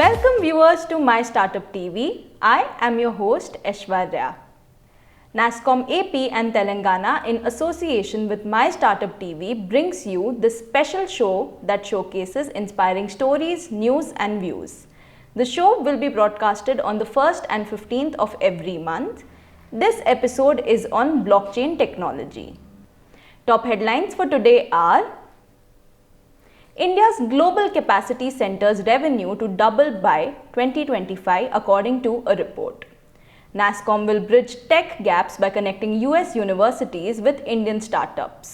Welcome viewers to My Startup TV. I am your host Aishwarya. NASSCOM AP and Telangana in association with My Startup TV brings you this special show that showcases inspiring stories, news and views. The show will be broadcasted on the 1st and 15th of every month. This episode is on blockchain technology. Top headlines for today are: India's global capacity centers revenue to double by 2025 according to a report. NASSCOM will bridge tech gaps by connecting US universities with Indian startups.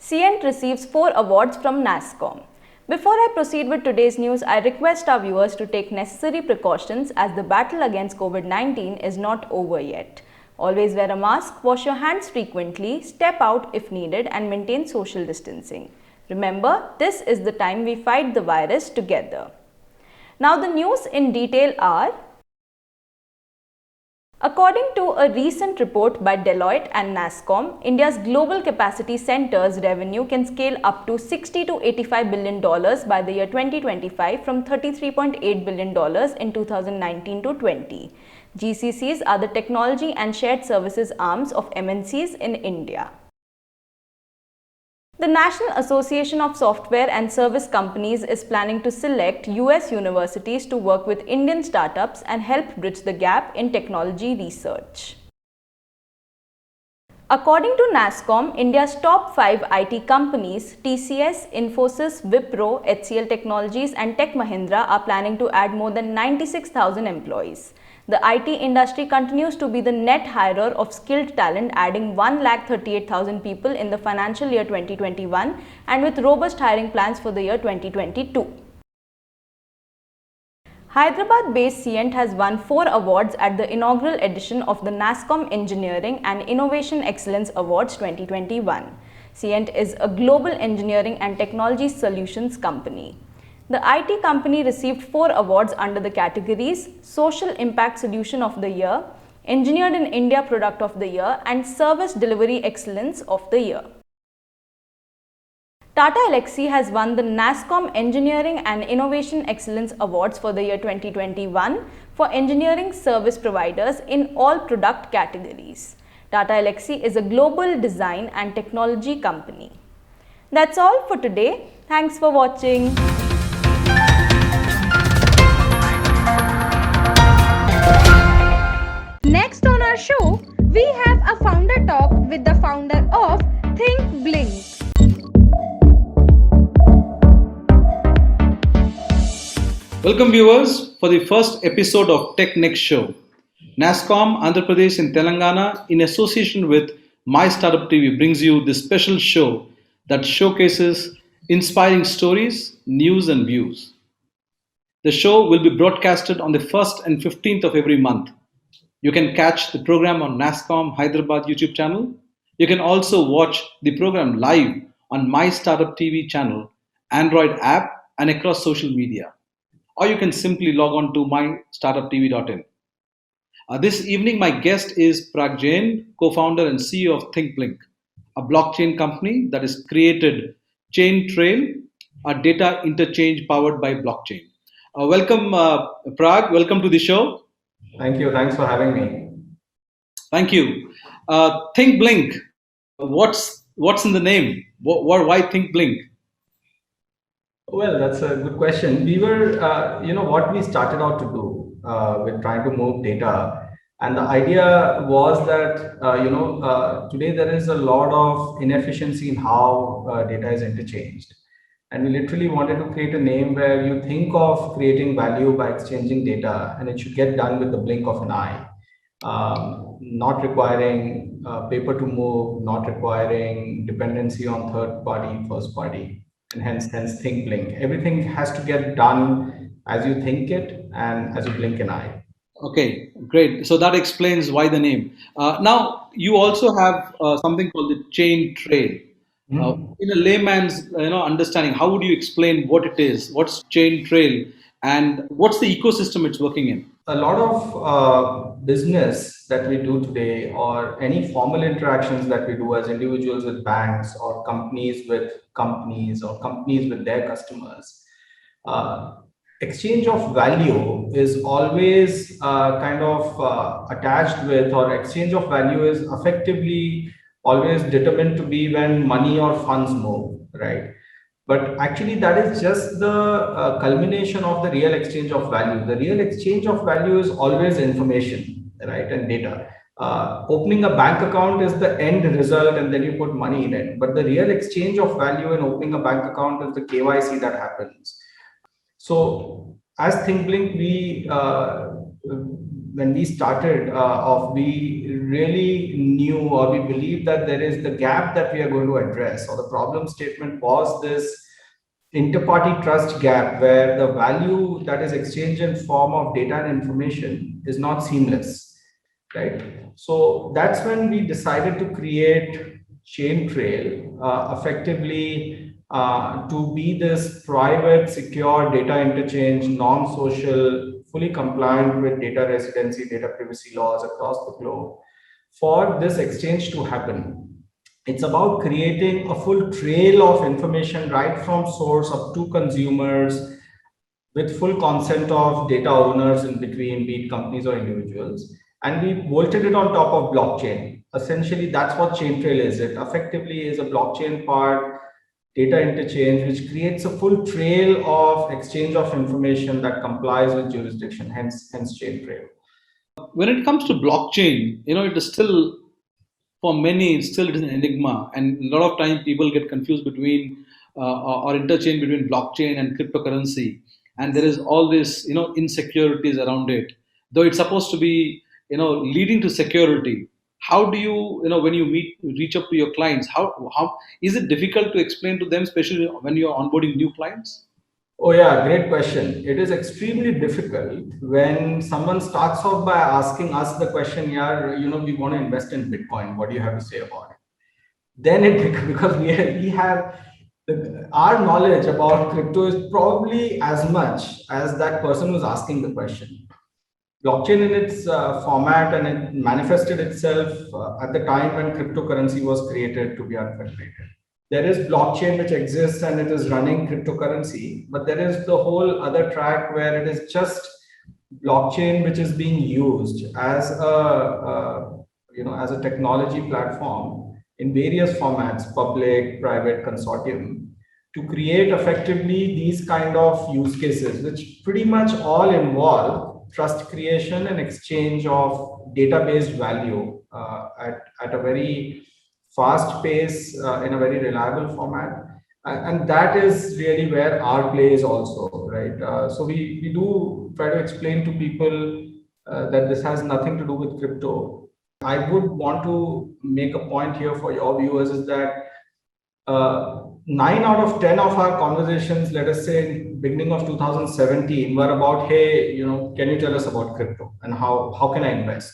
CENT receives 4 awards from NASSCOM. Before I proceed with today's news, I request our viewers to take necessary precautions as the battle against COVID-19 is not over yet. Always wear a mask, wash your hands frequently, step out if needed and maintain social distancing. Remember, this is the time we fight the virus together. Now the news in detail are: according to a recent report by Deloitte and NASSCOM, India's global capacity centers revenue can scale up to $60 to $85 billion by the year 2025 from $33.8 billion in 2019 to 20. GCCs are the technology and shared services arms of MNCs in India. The National Association of Software and Service Companies is planning to select US universities to work with Indian startups and help bridge the gap in technology research. According to NASSCOM, India's top 5 IT companies, TCS, Infosys, Wipro, HCL Technologies and Tech Mahindra, are planning to add more than 96,000 employees. The IT industry continues to be the net hirer of skilled talent, adding 138,000 people in the financial year 2021 and with robust hiring plans for the year 2022. Hyderabad-based CENT has won 4 awards at the inaugural edition of the NASSCOM Engineering and Innovation Excellence Awards 2021. CENT is a global engineering and technology solutions company. The IT company received 4 awards under the categories Social Impact Solution of the Year, Engineered in India Product of the Year and Service Delivery Excellence of the Year. Tata Elxsi has won the NASSCOM Engineering and Innovation Excellence Awards for the year 2021 for engineering service providers in all product categories. Tata Elxsi is a global design and technology company. That's all for today. Thanks for watching. Next on our show, we have a founder talk with the founder of Think Blink. Welcome viewers for the first episode of TechNext show. NASSCOM Andhra Pradesh in Telangana in association with My Startup TV brings you this special show that showcases inspiring stories, news and views. The show will be broadcasted on the 1st and 15th of every month. You can catch the program on NASSCOM Hyderabad YouTube channel. You can also watch the program live on My Startup TV channel, Android app and across social media. Or you can simply log on to mystartuptv.in. This evening my guest is Prag Jain, co-founder and CEO of ThinkBlink, a blockchain company that has created Chain Trail, a data interchange powered by blockchain. Welcome Prag, welcome to the show. Thank you. Thanks for having me. Thank you. ThinkBlink. What's in the name? Why ThinkBlink? Well, that's a good question. We were, what we started out to do with trying to move data, and the idea was that today there is a lot of inefficiency in how data is interchanged, and we literally wanted to create a name where you think of creating value by exchanging data, and it should get done with the blink of an eye, not requiring paper to move, not requiring dependency on third party, first party, and hence think blink. Everything has to get done as you think it and as you blink an eye. Okay, great. So that explains why the name. Now you also have something called the Chain Trail. In a layman's understanding, how would you explain what it is? What's Chain Trail, and what's the ecosystem it's working in? A lot of business that we do today, or any formal interactions that we do as individuals with banks, or companies with companies, or companies with their customers, exchange of value is always attached with, or exchange of value is effectively always determined to be when money or funds move, right? But actually, that is just the culmination of the real exchange of value. The real exchange of value is always information, right, and data. Opening a bank account is the end result, and then you put money in it. But the real exchange of value in opening a bank account is the KYC that happens. So as ThinkBlink, when we started off, we really knew, or we believed that there is the gap that we are going to address, or the problem statement was this interparty trust gap, where the value that is exchanged in form of data and information is not seamless, right? So that's when we decided to create ChainTrail, effectively to be this private, secure data interchange, non-social, fully compliant with data residency, data privacy laws across the globe for this exchange to happen. It's about creating a full trail of information right from source up to consumers, with full consent of data owners in between, be it companies or individuals. And we bolted it on top of blockchain. Essentially, that's what ChainTrail is. It effectively is a blockchain part data interchange, which creates a full trail of exchange of information that complies with jurisdiction, hence ChainTrail. When it comes to blockchain, it is still, for many, still it is an enigma, and a lot of time people get confused between or interchange between blockchain and cryptocurrency, and there is all this insecurities around it, though it's supposed to be leading to security. How do you when you reach up to your clients, how is it difficult to explain to them, especially when you're onboarding new clients? Oh yeah, great question. It is extremely difficult when someone starts off by asking us the question, yeah, we want to invest in Bitcoin. What do you have to say about it? Then because we have our knowledge about crypto is probably as much as that person who's asking the question. Blockchain in its format, and it manifested itself at the time when cryptocurrency was created to be unfederated. There is blockchain which exists and it is running cryptocurrency, but there is the whole other track where it is just blockchain which is being used as a technology platform in various formats, public, private, consortium, to create effectively these kind of use cases, which pretty much all involve trust creation and exchange of database value at a very fast pace in a very reliable format. And that is really where our play is also, right? So we do try to explain to people that this has nothing to do with crypto. I would want to make a point here for your viewers is that 9 out of 10 of our conversations, let us say in beginning of 2017, were about, hey, can you tell us about crypto and how can I invest?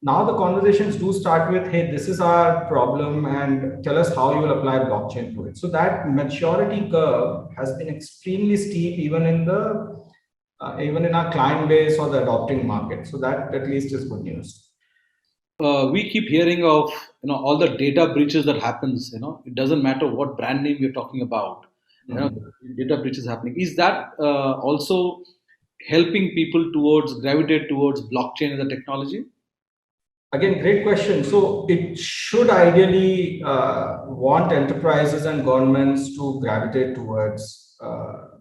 Now the conversations do start with, hey, this is our problem and tell us how you will apply blockchain to it. So that maturity curve has been extremely steep, even in our client base or the adopting market. So that at least is good news. We keep hearing of all the data breaches that happens. It doesn't matter what brand name you're talking about. Data breaches happening. Is that also helping people gravitate towards blockchain as a technology? Again, great question. So it should ideally want enterprises and governments to gravitate towards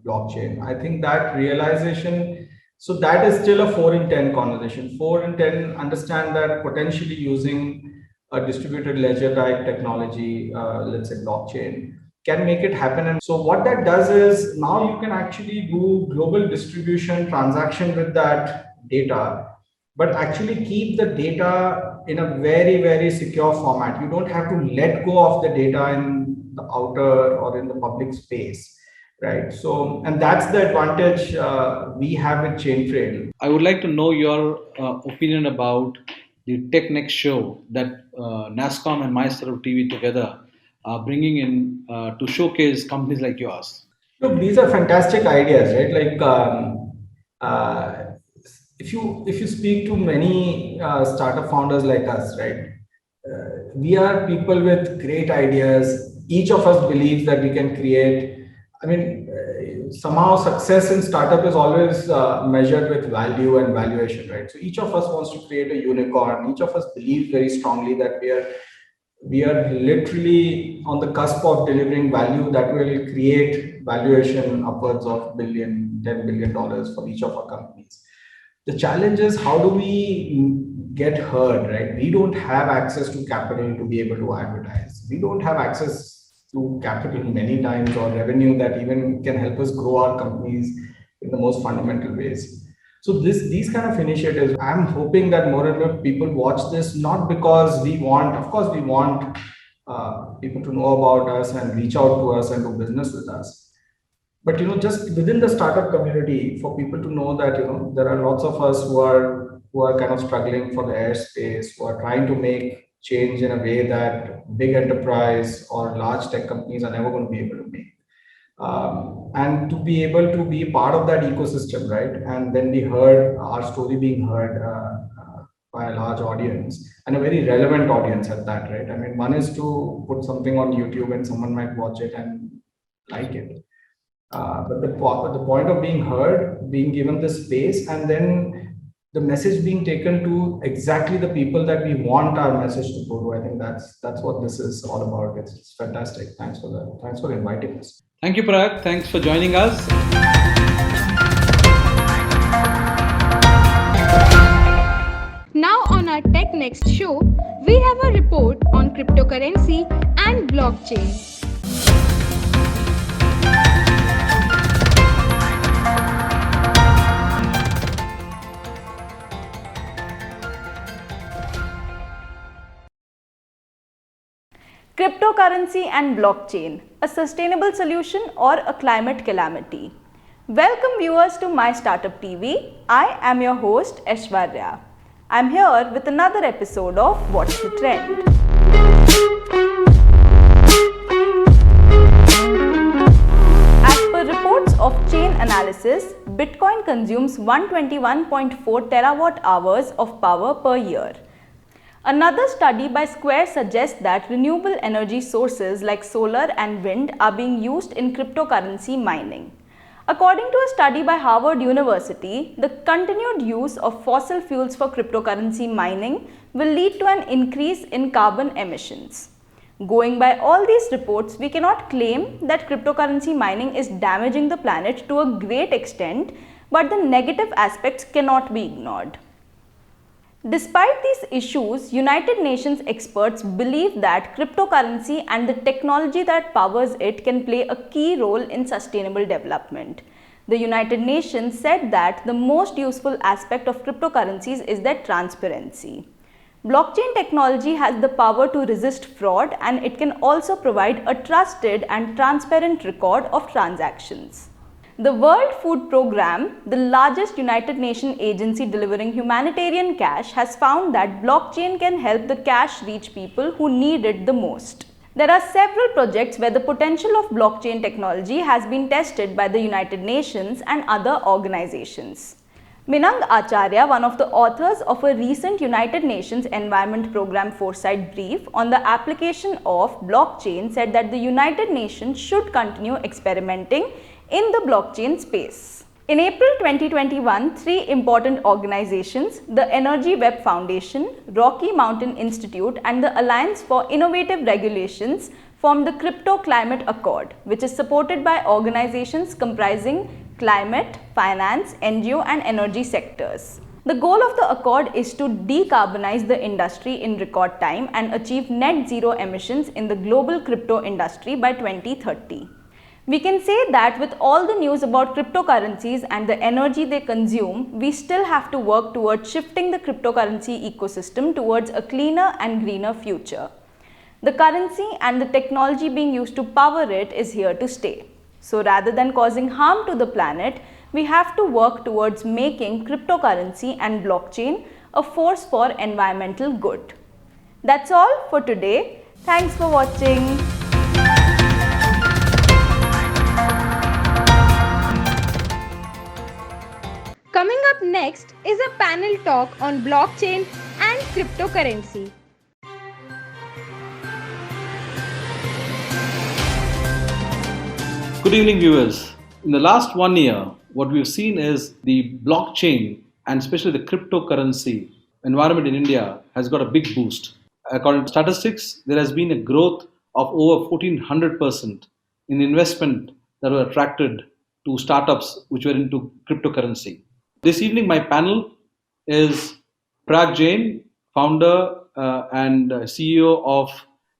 blockchain. I think that realization, so that is still a 4 in 10 conversation. 4 in 10 understand that potentially using a distributed ledger type technology, let's say blockchain, can make it happen. And so what that does is now you can actually do global distribution transaction with that data, but actually keep the data in a very, very secure format. You don't have to let go of the data in the outer or in the public space, right? So, and that's the advantage we have with ChainTrail. I would like to know your opinion about the TechNext show that NASSCOM and My Startup TV together are bringing in to showcase companies like yours. Look, these are fantastic ideas, right? Like, if you speak to many startup founders like us, right, we are people with great ideas. Each of us believes that we can create I mean, somehow success in startup is always measured with value and valuation, right? So each of us wants to create a unicorn. Each of us believes very strongly that we are literally on the cusp of delivering value that will create valuation upwards of billion, $10 billion for each of our companies. The challenge is how do we get heard, right? We don't have access to capital to be able to advertise. We don't have access to capital many times or revenue that even can help us grow our companies in the most fundamental ways. So these kind of initiatives, I'm hoping that more and more people watch this, not because we want, of course, we want people to know about us and reach out to us and do business with us. But just within the startup community, for people to know that there are lots of us who are kind of struggling for the airspace, who are trying to make change in a way that big enterprise or large tech companies are never going to be able to make. And to be able to be part of that ecosystem, right? And then we heard our story being heard by a large audience and a very relevant audience at that, right? I mean, one is to put something on YouTube and someone might watch it and like it. But the point of being heard, being given the space, and then the message being taken to exactly the people that we want our message to go to. I think that's what this is all about. It's fantastic. Thanks for inviting us. Thank you, Parag. Thanks for joining us. Now on our TechNext show, we have a report on cryptocurrency and blockchain. Cryptocurrency and blockchain, a sustainable solution or a climate calamity. Welcome viewers to My Startup TV. I am your host Aishwarya. I'm here with another episode of What's the Trend. As per reports of chain analysis, Bitcoin consumes 121.4 terawatt hours of power per year. Another study by Square suggests that renewable energy sources like solar and wind are being used in cryptocurrency mining. According to a study by Harvard University, the continued use of fossil fuels for cryptocurrency mining will lead to an increase in carbon emissions. Going by all these reports, we cannot claim that cryptocurrency mining is damaging the planet to a great extent, but the negative aspects cannot be ignored. Despite these issues, United Nations experts believe that cryptocurrency and the technology that powers it can play a key role in sustainable development. The United Nations said that the most useful aspect of cryptocurrencies is their transparency. Blockchain technology has the power to resist fraud, and it can also provide a trusted and transparent record of transactions. The World Food Programme, the largest United Nations agency delivering humanitarian cash, has found that blockchain can help the cash reach people who need it the most. There are several projects where the potential of blockchain technology has been tested by the United Nations and other organizations. Minang Acharya, one of the authors of a recent United Nations Environment Programme Foresight brief on the application of blockchain, said that the United Nations should continue experimenting in the blockchain space. In April 2021, three important organizations, the Energy Web Foundation, Rocky Mountain Institute, and the Alliance for Innovative Regulations, formed the Crypto Climate Accord, which is supported by organizations comprising climate, finance, NGO, and energy sectors. The goal of the accord is to decarbonize the industry in record time and achieve net zero emissions in the global crypto industry by 2030. We can say that with all the news about cryptocurrencies and the energy they consume, we still have to work towards shifting the cryptocurrency ecosystem towards a cleaner and greener future. The currency and the technology being used to power it is here to stay. So rather than causing harm to the planet, we have to work towards making cryptocurrency and blockchain a force for environmental good. That's all for today. Thanks for watching. Coming up next is a panel talk on blockchain and cryptocurrency. Good evening, viewers. In the last 1 year, what we've seen is the blockchain and especially the cryptocurrency environment in India has got a big boost. According to statistics, there has been a growth of over 1400% in investment that were attracted to startups which were into cryptocurrency. This evening, my panel is Prag Jain, founder and CEO of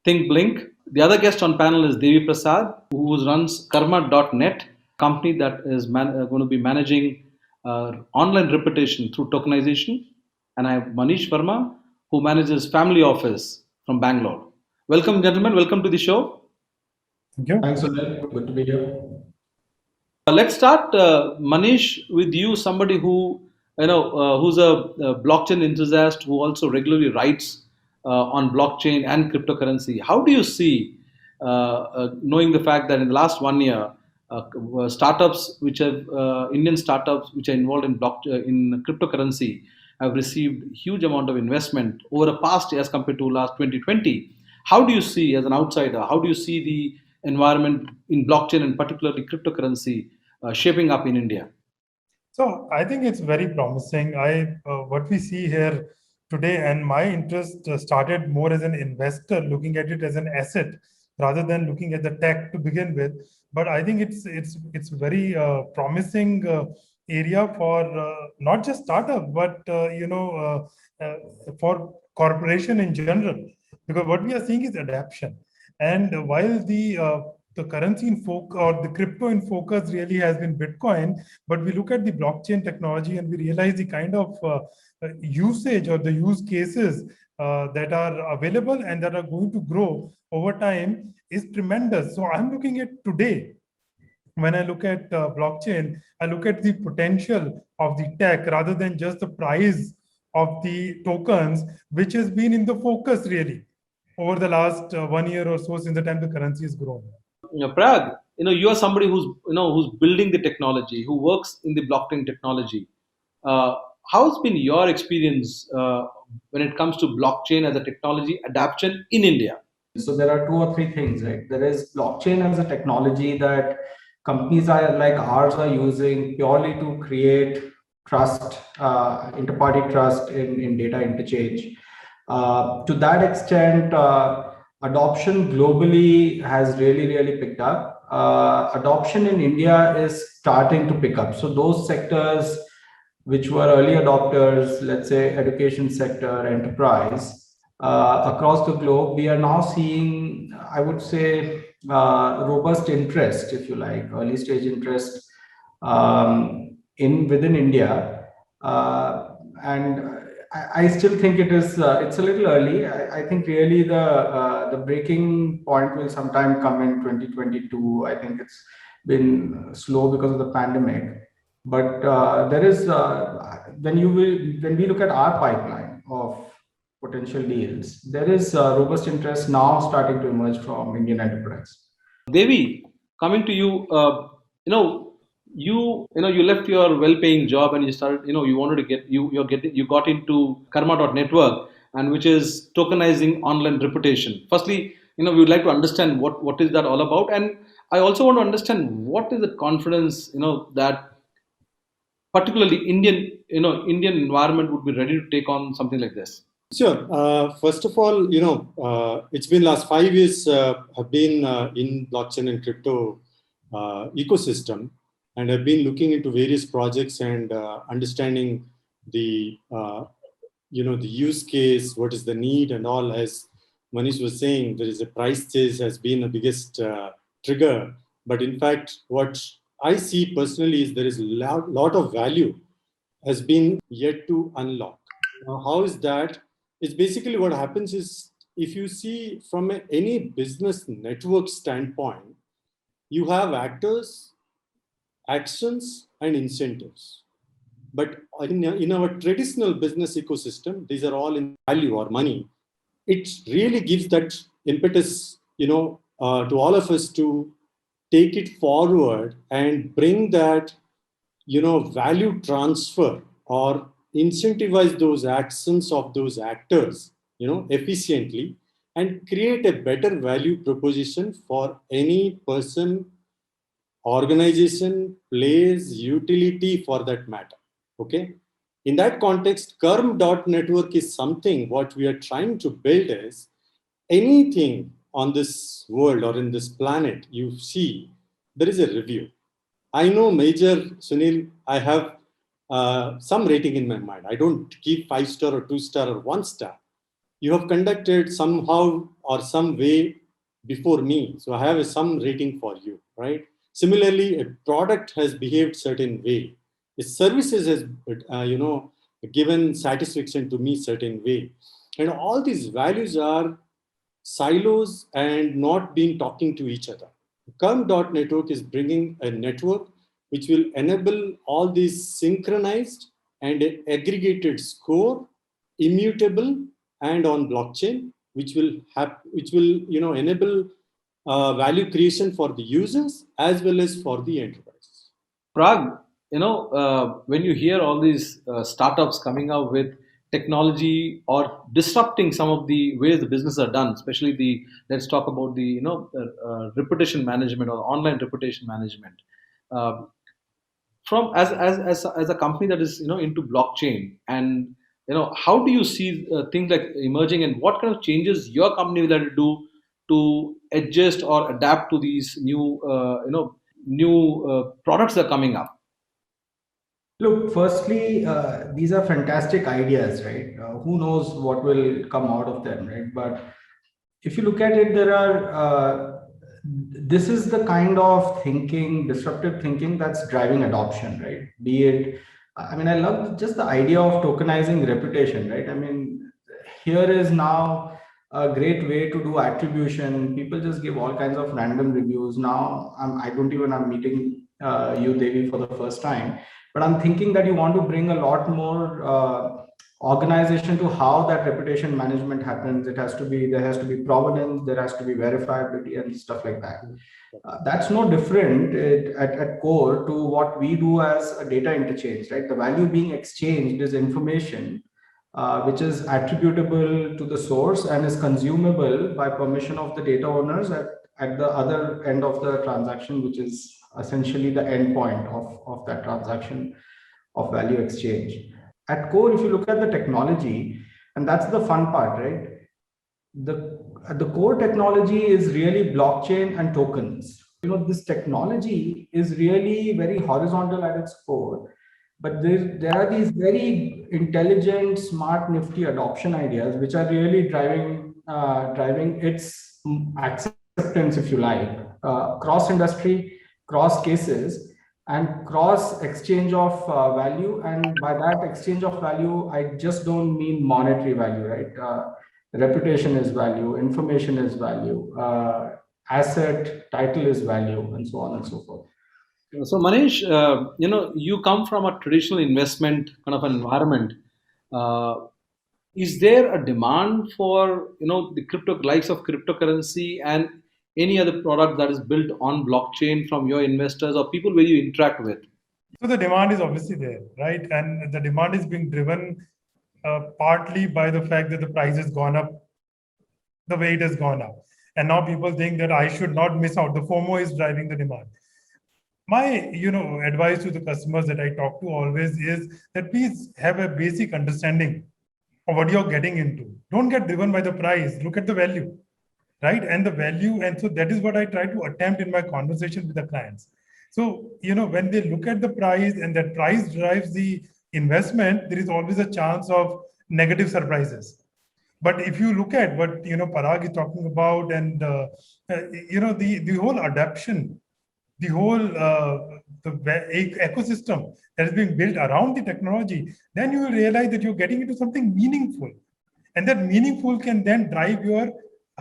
ThinkBlink. The other guest on panel is Devi Prasad, who runs Karma.net, company that is going to be managing online reputation through tokenization. And I have Manish Verma, who manages family office from Bangalore. Welcome, gentlemen. Welcome to the show. Thank you. Thanks, Sunil. Good to be here. Let's start, Manish, with you, somebody who who's a blockchain enthusiast who also regularly writes on blockchain and cryptocurrency. How do you see, knowing the fact that in the last 1 year, startups which have Indian startups which are involved in cryptocurrency have received huge amount of investment over a past year as compared to last 2020. How do you see, as an outsider, how do you see the environment in blockchain and particularly cryptocurrency shaping up in India? So I think it's very promising. What we see here today, and my interest started more as an investor, looking at it as an asset rather than looking at the tech to begin with. But I think it's very promising area for not just startup, but for corporation in general, because what we are seeing is adaptation. And while the currency in focus or the crypto in focus really has been Bitcoin, but we look at the blockchain technology and we realize the kind of usage or the use cases that are available and that are going to grow over time is tremendous. So I'm looking at today, when I look at blockchain, I look at the potential of the tech rather than just the price of the tokens, which has been in the focus really over the last 1 year or so since the time the currency has grown. Prag, you are somebody who's building the technology, who works in the blockchain technology. How's been your experience when it comes to blockchain as a technology adoption in India? So there are two or three things, right? There is blockchain as a technology that companies like ours are using purely to create trust, interparty trust in data interchange. To that extent, adoption globally has really picked up. Adoption in India is starting to pick up. So those sectors which were early adopters, let's say education sector, enterprise, across the globe, we are now seeing, I would say, robust interest, if you like, early stage interest within India. And I still think it's a little early. I think really the breaking point will sometime come in 2022. I think it's been slow because of the pandemic, but there is when we look at our pipeline of potential deals, there is robust interest now starting to emerge from Indian enterprise. Devi, coming to you, you left your well-paying job and you started, you wanted to you got into Karma.network, and which is tokenizing online reputation. Firstly, we would like to understand what is that all about, and I also want to understand what is the confidence, that particularly Indian environment would be ready to take on something like this. Sure. First of all, it's been last 5 years have been in blockchain and crypto ecosystem, and I've been looking into various projects and understanding the the use case, what is the need, and all. As Manish was saying, there is a price chase has been the biggest trigger. But in fact, what I see personally is there is a lot of value has been yet to unlock. Now, how is that? It's basically what happens is, if you see from any business network standpoint, you have actors, actions, and incentives. But in our traditional business ecosystem, these are all in value or money. It really gives that impetus, to all of us to take it forward and bring that, value transfer or incentivize those actions of those actors, efficiently, and create a better value proposition for any person organization, place, utility for that matter. Okay. In that context, Network is something what we are trying to build is anything on this world or in this planet you see, there is a review. I know, Major Sunil, I have some rating in my mind. I don't keep 5-star or 2-star or 1-star. You have conducted somehow or some way before me. So I have some rating for you, right? Similarly, a product has behaved certain way. The services has, given satisfaction to me certain way. And all these values are silos and not being talking to each other. Network is bringing a network which will enable all these synchronized and aggregated score, immutable and on blockchain, which will enable value creation for the users as well as for the enterprises. Prag, when you hear all these startups coming out with technology or disrupting some of the ways the business are done, especially let's talk about the reputation management or online reputation management. Uh, from as a company that is into blockchain, and how do you see things like emerging, and what kind of changes your company will have to do to adjust or adapt to these new products that are coming up? Look, firstly, these are fantastic ideas, right? Who knows what will come out of them, right? But if you look at it, this is the kind of thinking, disruptive thinking that's driving adoption, right? Be it, I mean, I love just the idea of tokenizing reputation, right? I mean, here is now a great way to do attribution. People just give all kinds of random reviews. Now, I'm meeting you, Devi, for the first time, but I'm thinking that you want to bring a lot more organization to how that reputation management happens. There has to be provenance, there has to be verifiability and stuff like that. That's no different at core to what we do as a data interchange, right? The value being exchanged is information which is attributable to the source and is consumable by permission of the data owners at the other end of the transaction, which is essentially the endpoint of that transaction of value exchange. At core, if you look at the technology, and that's the fun part, right? The core technology is really blockchain and tokens. This technology is really very horizontal at its core, but there are these very intelligent, smart, nifty adoption ideas which are really driving its acceptance, if you like, cross industry, cross cases, and cross exchange of value. And by that exchange of value, I just don't mean monetary value, right? Reputation is value, information is value, asset, title is value, and so on and so forth. So Manish, you come from a traditional investment kind of environment. Is there a demand for the likes of cryptocurrency and any other product that is built on blockchain from your investors or people where you interact with? So the demand is obviously there, right? And the demand is being driven partly by the fact that the price has gone up the way it has gone up. And now people think that I should not miss out. The FOMO is driving the demand. My advice to the customers that I talk to always is that please have a basic understanding of what you're getting into. Don't get driven by the price. Look at the value, right? And the value. And so that is what I try to attempt in my conversation with the clients. So, when they look at the price and that price drives the investment, there is always a chance of negative surprises. But if you look at what Parag is talking about, and the whole adaptation, the whole ecosystem that is being built around the technology, then you will realize that you're getting into something meaningful, and that meaningful can then drive your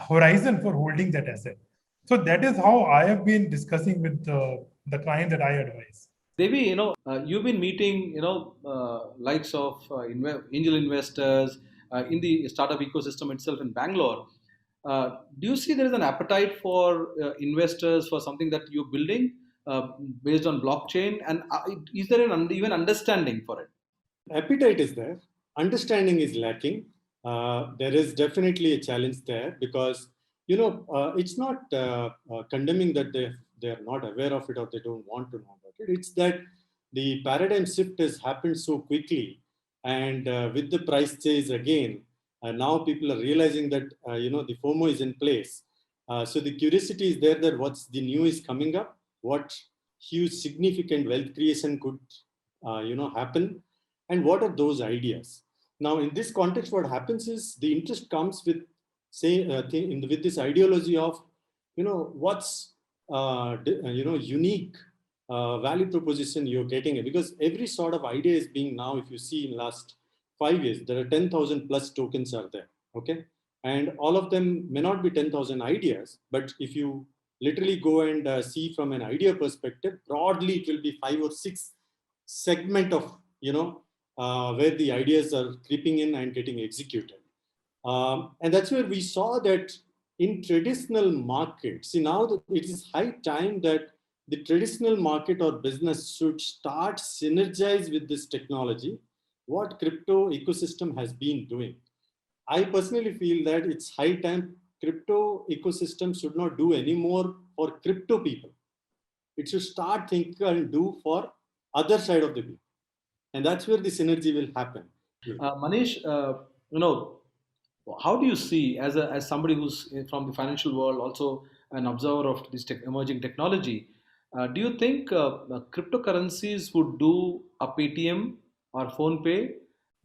horizon for holding that asset. So that is how I have been discussing with the client that I advise. Devi, you've been meeting, likes of angel investors in the startup ecosystem itself in Bangalore. Do you see there is an appetite for investors for something that you're building based on blockchain? And is there an even understanding for it? Appetite is there. Understanding is lacking. There is definitely a challenge there because, it's not condemning that they are not aware of it or they don't want to know about it. It's that the paradigm shift has happened so quickly, and with the price chase again, now people are realizing that the FOMO is in place. So the curiosity is there that what's the new is coming up, what huge significant wealth creation could happen, and what are those ideas. Now in this context, what happens is the interest comes with with this ideology of what's unique value proposition you're getting, because every sort of idea is being now, if you see in last 5 years, there are 10,000 plus tokens are there. Okay. And all of them may not be 10,000 ideas, but if you literally go and see from an idea perspective, broadly, it will be 5 or 6 segment of, where the ideas are creeping in and getting executed. And that's where we saw that in traditional markets, see now that it is high time that the traditional market or business should start synergize with this technology, what crypto ecosystem has been doing. I personally feel that it's high time crypto ecosystem should not do anymore for crypto people. It should start thinking and do for other side of the people. And that's where the synergy will happen. Manish, how do you see, as somebody who's from the financial world, also an observer of this emerging technology, do you think cryptocurrencies would do a Paytm or PhonePe?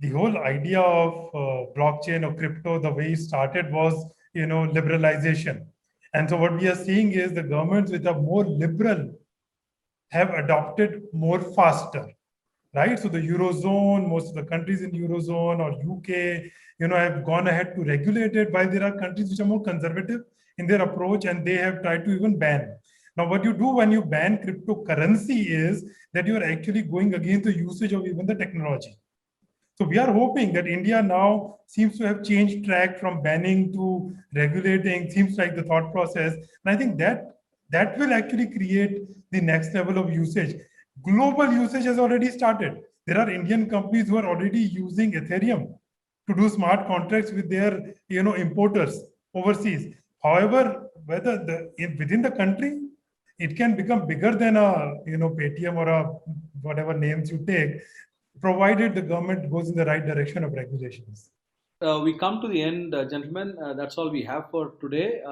The whole idea of blockchain or crypto, the way it started was, liberalization. And so what we are seeing is the governments which are more liberal have adopted more faster, right? So the Eurozone, most of the countries in Eurozone or UK, have gone ahead to regulate it, while there are countries which are more conservative in their approach and they have tried to even ban. Now, what you do when you ban cryptocurrency is that you are actually going against the usage of even the technology. So we are hoping that India now seems to have changed track from banning to regulating, seems like the thought process. And I think that will actually create the next level of usage. Global usage has already started. There are Indian companies who are already using Ethereum to do smart contracts with their importers overseas. However, within the country, it can become bigger than a Paytm or a whatever names you take, provided the government goes in the right direction of regulations. We come to the end, gentlemen. That's all we have for today.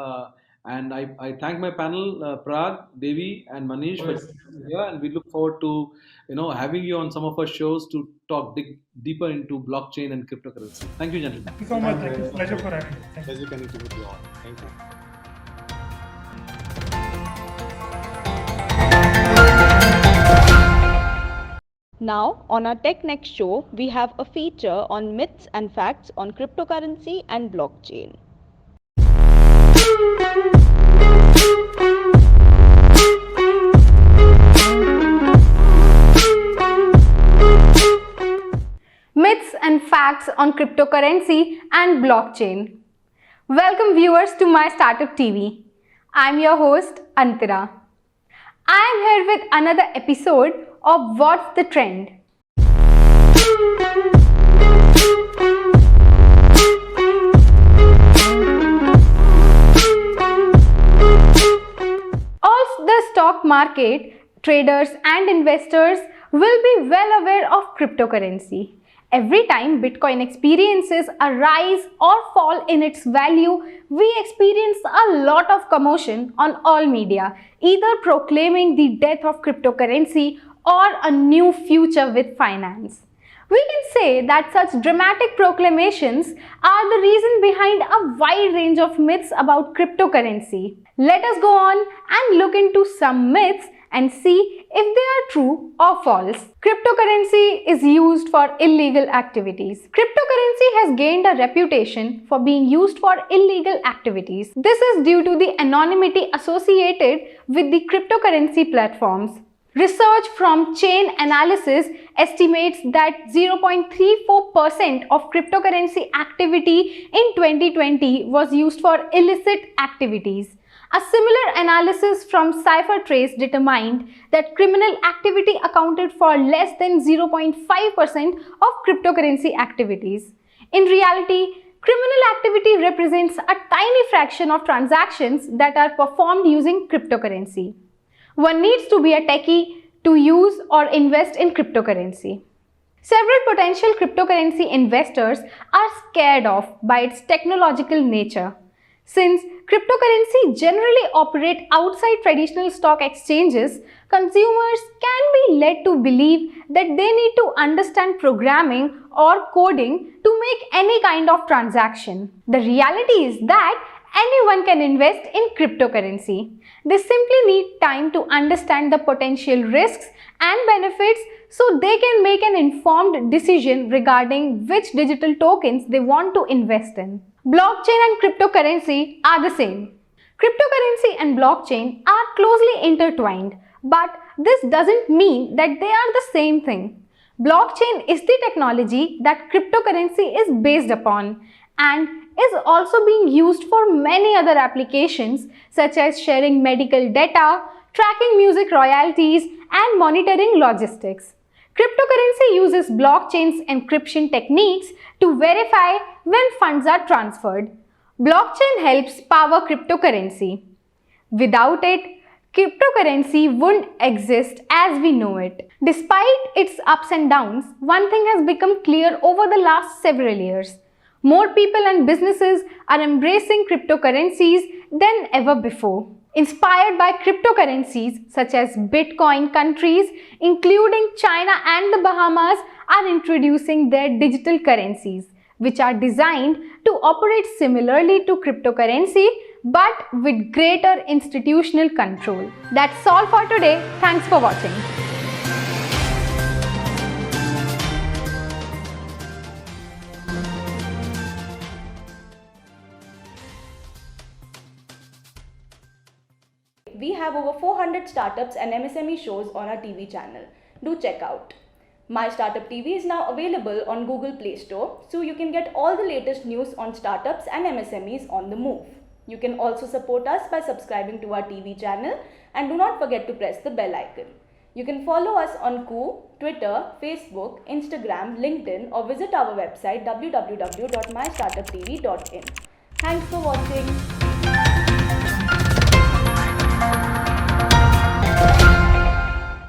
And I thank my panel, Prag, Devi, and Manish for being here. And we look forward to having you on some of our shows to dig deeper into blockchain and cryptocurrency. Thank you, gentlemen. Thank you so much. Thank you. Pleasure for having me. Thank you. Pleasure connecting with you all. Thank you. Now, on our TechNext show, we have a feature on myths and facts on cryptocurrency and blockchain. Myths and facts on cryptocurrency and blockchain. Welcome viewers to My Startup TV. I'm your host Antira. I am here with another episode of What's the Trend. All the stock market, traders and investors will be well aware of cryptocurrency. Every time Bitcoin experiences a rise or fall in its value, we experience a lot of commotion on all media, either proclaiming the death of cryptocurrency or a new future with finance. We can say that such dramatic proclamations are the reason behind a wide range of myths about cryptocurrency. Let us go on and look into some myths and see if they are true or false. Cryptocurrency is used for illegal activities. Cryptocurrency has gained a reputation for being used for illegal activities. This is due to the anonymity associated with the cryptocurrency platforms. Research from Chain Analysis estimates that 0.34% of cryptocurrency activity in 2020 was used for illicit activities. A similar analysis from CipherTrace determined that criminal activity accounted for less than 0.5% of cryptocurrency activities. In reality, criminal activity represents a tiny fraction of transactions that are performed using cryptocurrency. one needs to be a techie to use or invest in cryptocurrency. Several potential cryptocurrency investors are scared off by its technological nature. Since cryptocurrency generally operate outside traditional stock exchanges, consumers can be led to believe that they need to understand programming or coding to make any kind of transaction. The reality is that anyone can invest in cryptocurrency. They simply need time to understand the potential risks and benefits so they can make an informed decision regarding which digital tokens they want to invest in. Blockchain and cryptocurrency are the same. Cryptocurrency and blockchain are closely intertwined, but this doesn't mean that they are the same thing. Blockchain is the technology that cryptocurrency is based upon and is also being used for many other applications such as sharing medical data, tracking music royalties, and monitoring logistics. Cryptocurrency uses blockchain's encryption techniques to verify when funds are transferred. Blockchain helps power cryptocurrency. Without it, cryptocurrency wouldn't exist as we know it. Despite its ups and downs, one thing has become clear over the last several years. More people and businesses are embracing cryptocurrencies than ever before. Inspired by cryptocurrencies such as Bitcoin, countries including China and the Bahamas are introducing their digital currencies, which are designed to operate similarly to cryptocurrency but with greater institutional control. That's all for today. Thanks for watching. We have over 400 startups and MSME shows on our TV channel. Do check out. My Startup TV is now available on Google Play Store, so you can get all the latest news on startups and MSMEs on the move. You can also support us by subscribing to our TV channel and do not forget to press the bell icon. You can follow us on Koo, Twitter, Facebook, Instagram, LinkedIn, or visit our website www.mystartuptv.in. Thanks for watching.